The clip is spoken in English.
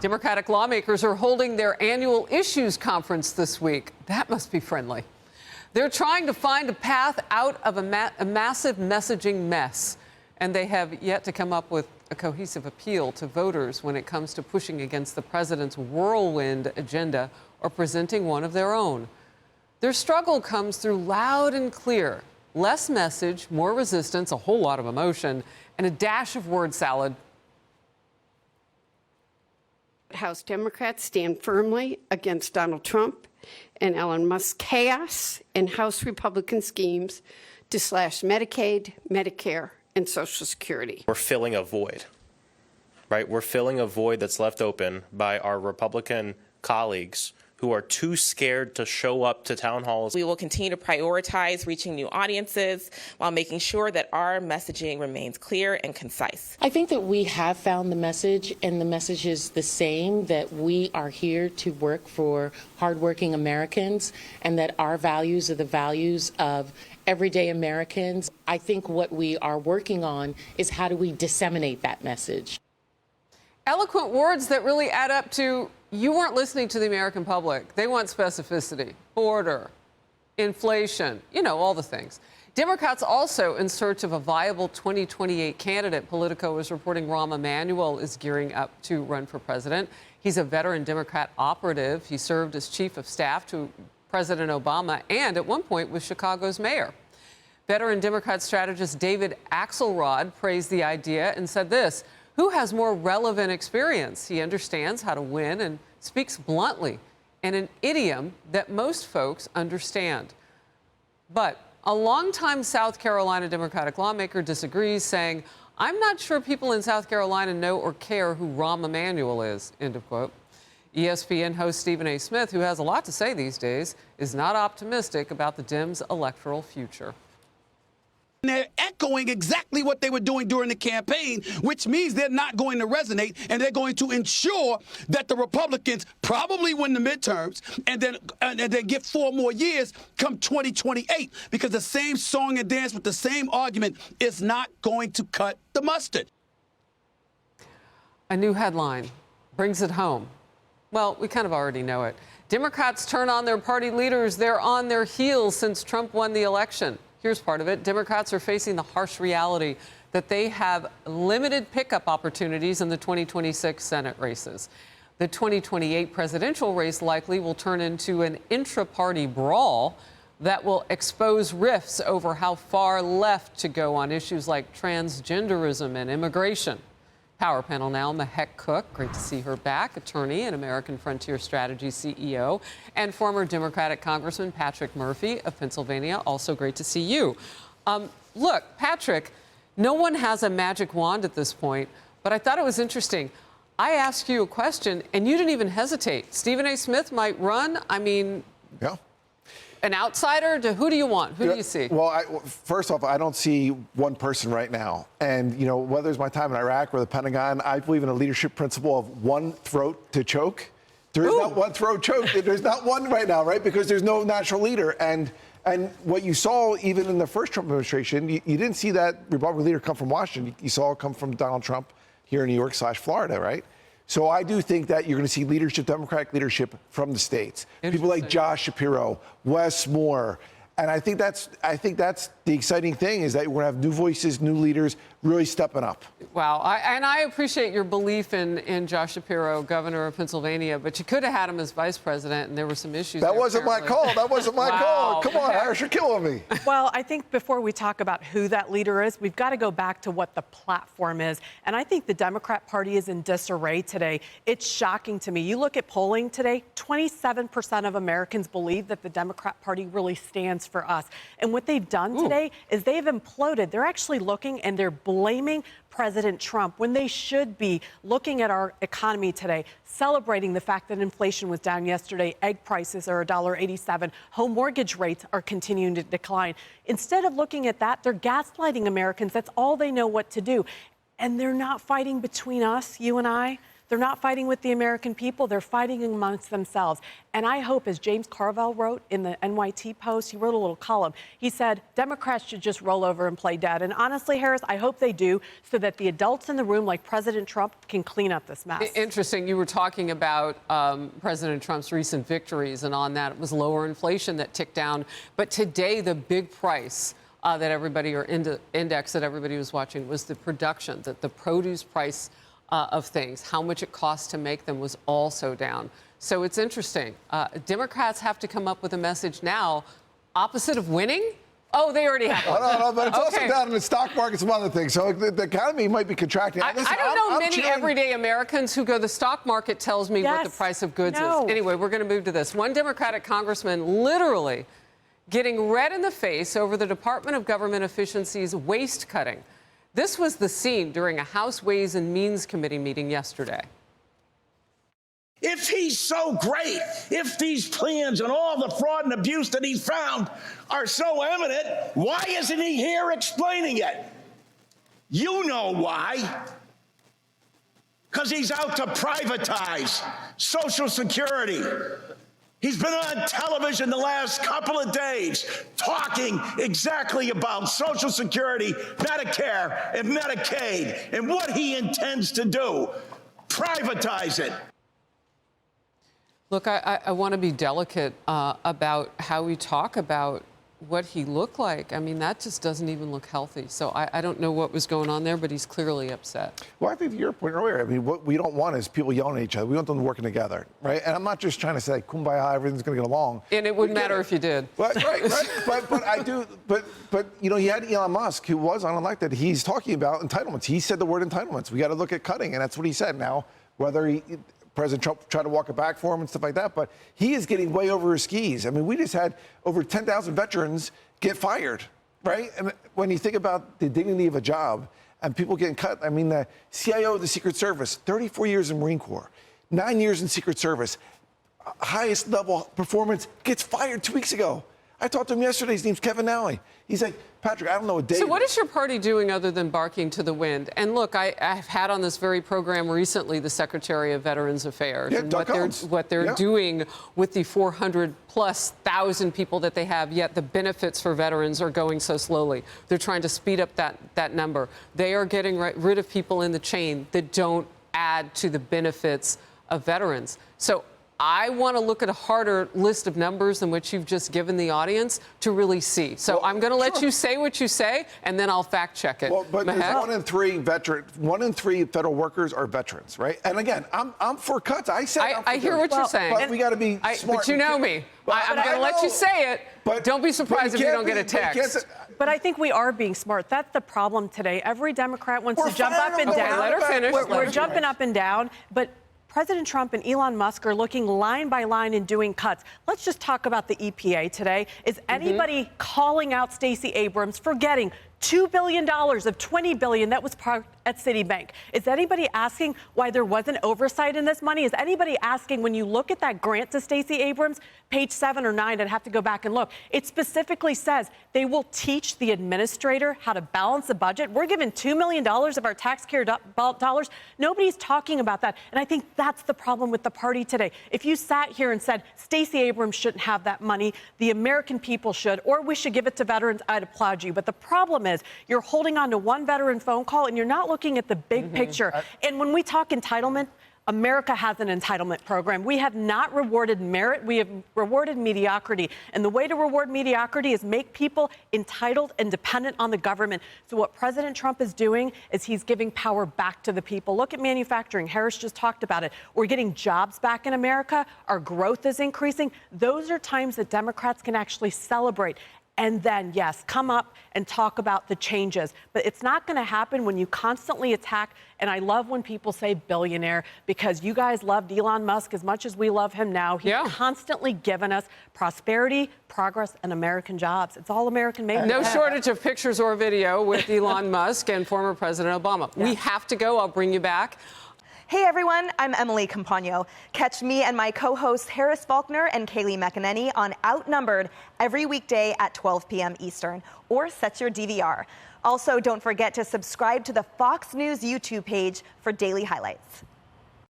Democratic lawmakers are holding their annual issues conference this week. That must be friendly. They're trying to find a path out of a massive messaging mess, and they have yet to come up with a cohesive appeal to voters when it comes to pushing against the president's whirlwind agenda or presenting one of their own. Their struggle comes through loud and clear. Less message, more resistance, a whole lot of emotion, and a dash of word salad. House Democrats stand firmly against Donald Trump and Elon Musk's chaos and House Republican schemes to slash Medicaid, Medicare, and Social Security. We're filling a void, right? We're filling a void that's left open by our Republican colleagues who are too scared to show up to town halls. We will continue to prioritize reaching new audiences while making sure that our messaging remains clear and concise. I think that we have found the message, and the message is the same, that we are here to work for hardworking Americans and that our values are the values of everyday Americans. I think what we are working on is how do we disseminate that message. Eloquent words that really add up to you weren't listening to the American public. They want specificity, border, inflation, all the things. Democrats also in search of a viable 2028 candidate. Politico is reporting Rahm Emanuel is gearing up to run for president. He's a veteran Democrat operative. He served as chief of staff to President Obama and at one point was Chicago's mayor. Veteran Democrat strategist David Axelrod praised the idea and said this: who has more relevant experience? He understands how to win and speaks bluntly in an idiom that most folks understand. But a longtime South Carolina Democratic lawmaker disagrees, saying, I'm not sure people in South Carolina know or care who Rahm Emanuel is, end of quote. ESPN host Stephen A. Smith, who has a lot to say these days, is not optimistic about the Dems' electoral future. They're echoing exactly what they were doing during the campaign, which means they're not going to resonate, and they're going to ensure that the Republicans probably win the midterms and then get 4 more years come 2028, because the same song and dance with the same argument is not going to cut the mustard. A new headline brings it home. Well, we kind of already know it. Democrats turn on their party leaders. They're on their heels since Trump won the election. Here's part of it. Democrats are facing the harsh reality that they have limited pickup opportunities in the 2026 Senate races. The 2028 presidential race likely will turn into an intra-party brawl that will expose rifts over how far left to go on issues like transgenderism and immigration. Power panel now, Mehek Cooke, great to see her back, attorney and American Frontier Strategy CEO, and former Democratic Congressman Patrick Murphy of Pennsylvania, also great to see you. Look, Patrick, no one has a magic wand at this point, but I thought it was interesting. I asked you a question, and you didn't even hesitate. Stephen A. Smith might run. I mean, yeah. An outsider? Who do you want? Who do you see? Well, first off, I don't see one person right now. And, whether it's my time in Iraq or the Pentagon, I believe in a leadership principle of one throat to choke. There is not one throat choke. There's not one right now, right? Because there's no natural leader. And what you saw even in the first Trump administration, you didn't see that Republican leader come from Washington. You saw it come from Donald Trump here in New York/Florida, right? So I do think that you're going to see leadership, Democratic leadership from the states. People like Josh Shapiro, Wes Moore. And I think that's the exciting thing, is that we're going to have new voices, new leaders really stepping up. Wow. I appreciate your belief in Josh Shapiro, governor of Pennsylvania, but you could have had him as vice president, and there were some issues. That wasn't my call. That wasn't my call. Come on, Harris, you're killing me. Well, I think before we talk about who that leader is, we've got to go back to what the platform is. And I think the Democrat Party is in disarray today. It's shocking to me. You look at polling today, 27% of Americans believe that the Democrat Party really stands for us. And what they've done today is they've imploded. They're actually looking and they're blaming President Trump when they should be looking at our economy today, celebrating the fact that inflation was down yesterday, egg prices are $1.87, home mortgage rates are continuing to decline. Instead of looking at that, they're gaslighting Americans. That's all they know what to do. And they're not fighting between us, you and I. they're not fighting with the American people. They're fighting amongst themselves. And I hope, as James Carville wrote in the NYT Post, he wrote a little column. He said, Democrats should just roll over and play dead. And honestly, Harris, I hope they do, so that the adults in the room, like President Trump, can clean up this mess. Interesting. You were talking about President Trump's recent victories, and on that it was lower inflation that ticked down. But today, the big price that everybody, or index that everybody was watching, was the production, that the produce price of things, how much it costs to make them, was also down. So it's interesting. Democrats have to come up with a message now, opposite of winning. Oh, they already have one. No, but it's also down in the stock market, some other things. So the economy might be contracting. I don't know many everyday Americans who go, the stock market tells me what the price of goods is. Anyway, we're going to move to this. One Democratic congressman literally getting red in the face over the Department of Government Efficiency's waste cutting. This was the scene during a House Ways and Means Committee meeting yesterday. If he's so great, if these plans and all the fraud and abuse that he's found are so evident, why isn't he here explaining it? You know why. Because he's out to privatize Social Security. He's been on television the last couple of days talking exactly about Social Security, Medicare, and Medicaid, and what he intends to do. Privatize it. Look, I want to be delicate about how we talk about what he looked like. I mean, that just doesn't even look healthy. So I don't know what was going on there, but he's clearly upset. Well, I think to your point earlier, I mean, what we don't want is people yelling at each other. We want them working together, right? And I'm not just trying to say, kumbaya, everything's going to get along. And it wouldn't matter if you did. Right. But I do, but you know, he had Elon Musk, who was unelected. He's talking about entitlements. He said the word entitlements. We got to look at cutting, and that's what he said. Now, whether President Trump tried to walk it back for him and stuff like that, but he is getting way over his skis. I mean, we just had over 10,000 veterans get fired, right? And when you think about the dignity of a job and people getting cut, I mean, the CIO of the Secret Service, 34 years in Marine Corps, 9 years in Secret Service, highest level performance, gets fired 2 weeks ago. I talked to him yesterday. His name's Kevin Nally. He's like, Patrick, I don't know what day. So what is your party doing other than barking to the wind? And look, I've had on this very program recently the Secretary of Veterans Affairs and what they're doing with the 400,000+ people that they have, yet the benefits for veterans are going so slowly. They're trying to speed up that number. They are getting rid of people in the chain that don't add to the benefits of veterans. So I want to look at a harder list of numbers than what you've just given the audience to really see. So I'm going to let you say what you say, and then I'll fact check it. Well, but Mehek? 1 in 3 federal workers are veterans, right? And again, I'm for cuts. I said I hear what you're saying. But we got to be smart. But you know me. I'm going to let you say it, but don't be surprised if you don't get a text. But I think we are being smart. That's the problem today. Every Democrat wants to jump up and down. Let her finish. We're jumping up and down, but President Trump and Elon Musk are looking line by line and doing cuts. Let's just talk about the EPA today. Is anybody calling out Stacey Abrams for getting $2 billion of $20 billion that was parked at Citibank? Is anybody asking why there wasn't oversight in this money? Is anybody asking, when you look at that grant to Stacey Abrams, page 7 or 9, I'd have to go back and look, it specifically says they will teach the administrator how to balance the budget. We're giving $2 million of our taxpayer dollars. Nobody's talking about that. And I think that's the problem with the party today. If you sat here and said Stacey Abrams shouldn't have that money, the American people should, or we should give it to veterans, I'd applaud you. But the problem is you're holding on to one veteran phone call and you're not looking at the big picture. And when we talk entitlement, America has an entitlement program. We have not rewarded merit. We have rewarded mediocrity. And the way to reward mediocrity is make people entitled and dependent on the government. So what President Trump is doing is he's giving power back to the people. Look at manufacturing. Harris just talked about it. We're getting jobs back in America. Our growth is increasing. Those are times that Democrats can actually celebrate. And then, yes, come up and talk about the changes. But it's not going to happen when you constantly attack. And I love when people say billionaire, because you guys loved Elon Musk as much as we love him now. He's constantly given us prosperity, progress, and American jobs. It's all American made. No shortage of pictures or video with Elon Musk and former President Obama. We have to go. I'll bring you back. Hey everyone, I'm Emily Campagno. Catch me and my co-hosts Harris Faulkner and Kaylee McEnany on Outnumbered every weekday at 12 p.m. Eastern, or set your DVR. Also, don't forget to subscribe to the Fox News YouTube page for daily highlights.